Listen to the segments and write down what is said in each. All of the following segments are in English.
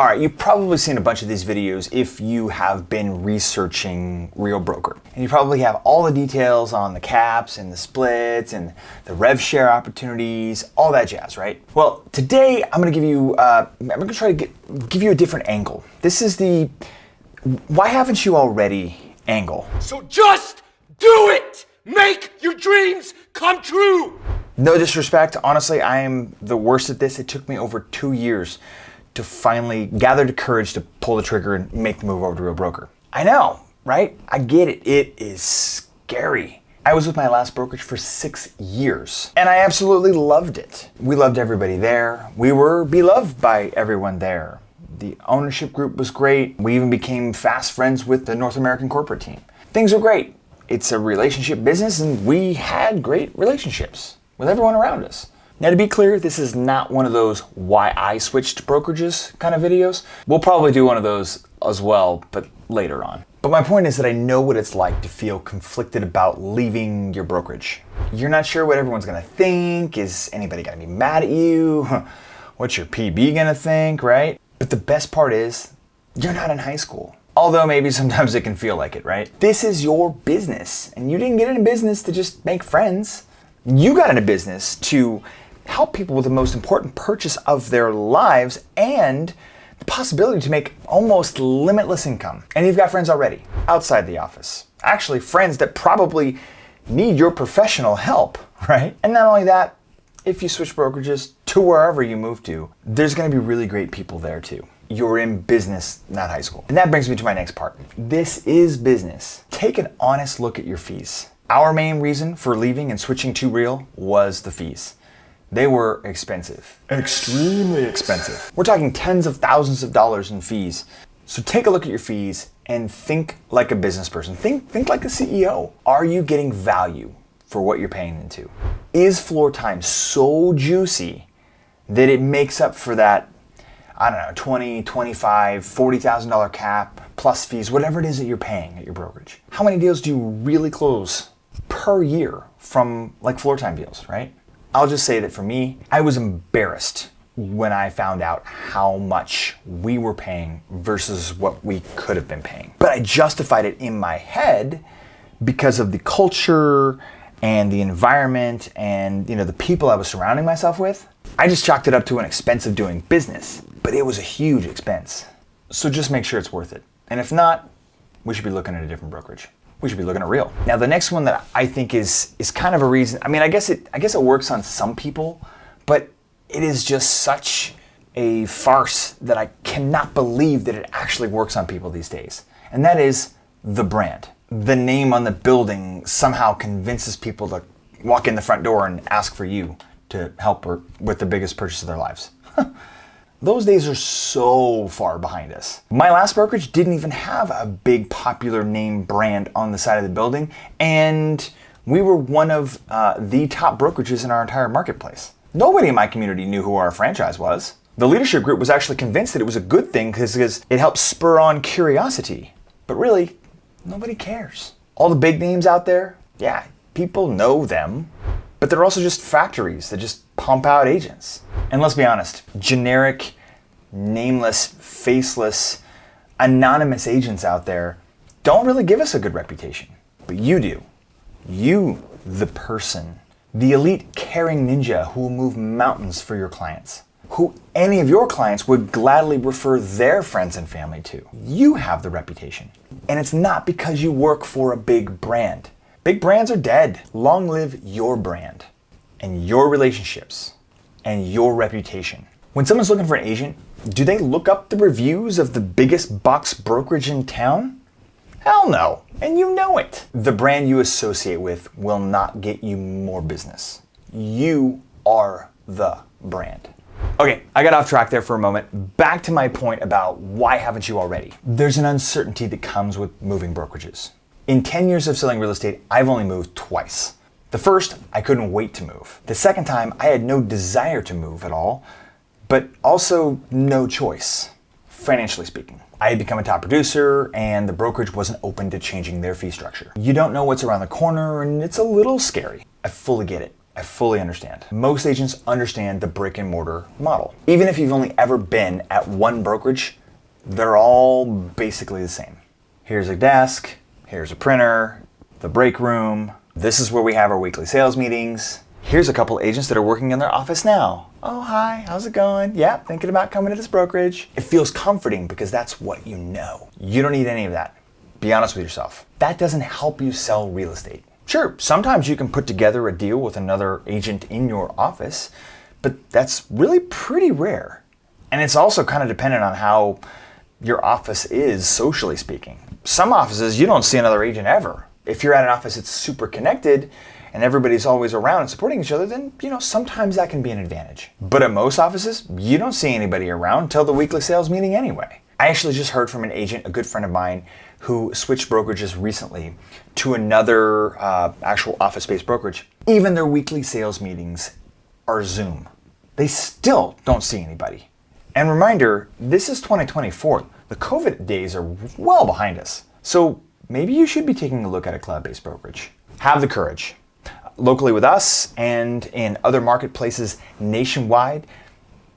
All right, you've probably seen a bunch of these videos if you have been researching Real Broker. And you probably have all the details on the caps and the splits and the rev share opportunities, all that jazz, right? Well, today I'm gonna give you, try to give you a different angle. This is the why haven't you already angle. So just do it! Make your dreams come true! No disrespect, honestly, I am the worst at this. It took me over 2 years to finally gather the courage to pull the trigger and make the move over to Real Broker. I know, right? I get it. It is scary. I was with my last brokerage for 6 years, and I absolutely loved it. We loved everybody there. We were beloved by everyone there. The ownership group was great. We even became fast friends with the North American corporate team. Things were great. It's a relationship business, and we had great relationships with everyone around us. Now, to be clear, this is not one of those why I switched brokerages kind of videos. We'll probably do one of those as well, but later on. But my point is that I know what it's like to feel conflicted about leaving your brokerage. You're not sure what everyone's gonna think. Is anybody gonna be mad at you? What's your PB gonna think, right? But the best part is, you're not in high school. Although maybe sometimes it can feel like it, right? This is your business, and you didn't get into business to just make friends. You got into business to help people with the most important purchase of their lives and the possibility to make almost limitless income. And you've got friends already outside the office. Actually, friends that probably need your professional help, right? And not only that, if you switch brokerages to wherever you move to, there's gonna be really great people there too. You're in business, not high school. And that brings me to my next part. This is business. Take an honest look at your fees. Our main reason for leaving and switching to Real was the fees. They were expensive, extremely expensive. We're talking tens of thousands of dollars in fees. So take a look at your fees and think like a business person. Think like a CEO. Are you getting value for what you're paying into? Is floor time so juicy that it makes up for that, I don't know, $20,000, $25,000, $40,000 cap plus fees, whatever it is that you're paying at your brokerage? How many deals do you really close per year from like floor time deals, right? I'll just say that for me, I was embarrassed when I found out how much we were paying versus what we could have been paying. But I justified it in my head because of the culture and the environment and the people I was surrounding myself with. I just chalked it up to an expense of doing business, but it was a huge expense. So just make sure it's worth it. And if not, we should be looking at a different brokerage. We should be looking at Real. Now, the next one that I think is kind of a reason. I mean, I guess it works on some people, but it is just such a farce that I cannot believe that it actually works on people these days. And that is the brand. The name on the building somehow convinces people to walk in the front door and ask for you to help her with the biggest purchase of their lives. Those days are so far behind us. My last brokerage didn't even have a big popular name brand on the side of the building, and we were one of the top brokerages in our entire marketplace. Nobody in my community knew who our franchise was. The leadership group was actually convinced that it was a good thing because it helped spur on curiosity. But really, nobody cares. All the big names out there, yeah, people know them, but they're also just factories that just pump out agents. And let's be honest, generic, nameless, faceless, anonymous agents out there don't really give us a good reputation. But you do. You, the person, the elite caring ninja who will move mountains for your clients, who any of your clients would gladly refer their friends and family to. You have the reputation. And it's not because you work for a big brand. Big brands are dead. Long live your brand and your relationships and your reputation. When someone's looking for an agent, do they look up the reviews of the biggest box brokerage in town? Hell no, and you know it. The brand you associate with will not get you more business. You are the brand. Okay, I got off track there for a moment. Back to my point about why haven't you already? There's an uncertainty that comes with moving brokerages. In 10 years of selling real estate, I've only moved twice. The first, I couldn't wait to move. The second time, I had no desire to move at all, but also no choice, financially speaking. I had become a top producer and the brokerage wasn't open to changing their fee structure. You don't know what's around the corner and it's a little scary. I fully get it. I fully understand. Most agents understand the brick and mortar model. Even if you've only ever been at one brokerage, they're all basically the same. Here's a desk, here's a printer, the break room. This is where we have our weekly sales meetings. Here's a couple agents that are working in their office now. Oh, hi, how's it going? Yeah, thinking about coming to this brokerage. It feels comforting because that's what you know. You don't need any of that. Be honest with yourself. That doesn't help you sell real estate. Sure, sometimes you can put together a deal with another agent in your office, but that's really pretty rare. And it's also kind of dependent on how your office is, socially speaking. Some offices, you don't see another agent ever. If you're at an office that's super connected and everybody's always around and supporting each other, then, sometimes that can be an advantage. But at most offices, you don't see anybody around till the weekly sales meeting anyway. I actually just heard from an agent, a good friend of mine, who switched brokerages recently to another actual office-based brokerage. Even their weekly sales meetings are Zoom. They still don't see anybody. And reminder, this is 2024. The COVID days are well behind us. So maybe you should be taking a look at a cloud-based brokerage. Have the courage. Locally with us and in other marketplaces nationwide,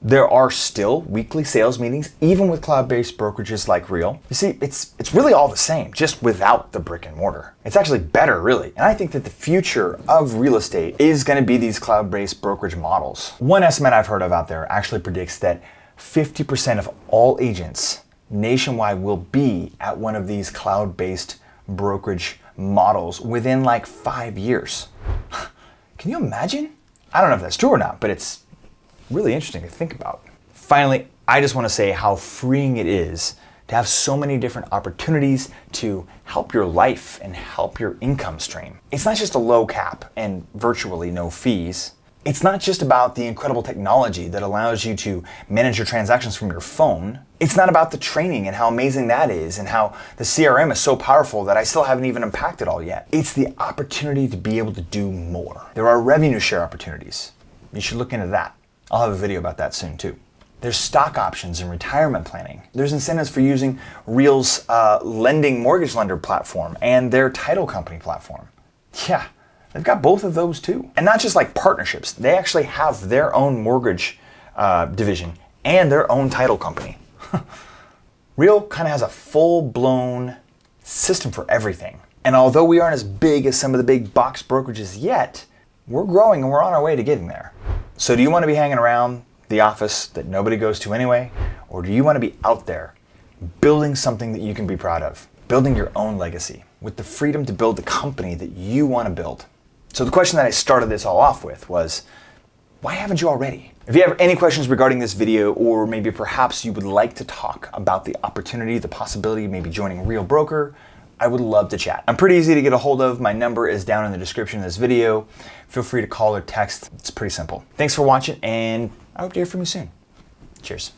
there are still weekly sales meetings, even with cloud-based brokerages like Real. You see, it's really all the same, just without the brick and mortar. It's actually better, really. And I think that the future of real estate is going to be these cloud-based brokerage models. One estimate I've heard of out there actually predicts that 50% of all agents nationwide will be at one of these cloud-based brokerage models within like 5 years. Can you imagine? I don't know if that's true or not, but it's really interesting to think about. Finally, I just want to say how freeing it is to have so many different opportunities to help your life and help your income stream. It's not just a low cap and virtually no fees. It's not just about the incredible technology that allows you to manage your transactions from your phone. It's not about the training and how amazing that is and how the CRM is so powerful that I still haven't even unpacked it all yet. It's the opportunity to be able to do more. There are revenue share opportunities. You should look into that. I'll have a video about that soon too. There's stock options and retirement planning. There's incentives for using Real's lending mortgage lender platform and their title company platform. Yeah, they've got both of those too. And not just like partnerships, they actually have their own mortgage division and their own title company. Real kind of has a full-blown system for everything. And although we aren't as big as some of the big box brokerages yet, we're growing and we're on our way to getting there. So do you want to be hanging around the office that nobody goes to anyway? Or do you want to be out there building something that you can be proud of, building your own legacy with the freedom to build the company that you want to build? So the question that I started this all off with was, why haven't you already? If you have any questions regarding this video, or maybe perhaps you would like to talk about the opportunity, the possibility of maybe joining Real Broker, I would love to chat. I'm pretty easy to get a hold of. My number is down in the description of this video. Feel free to call or text. It's pretty simple. Thanks for watching, and I hope to hear from you soon. Cheers.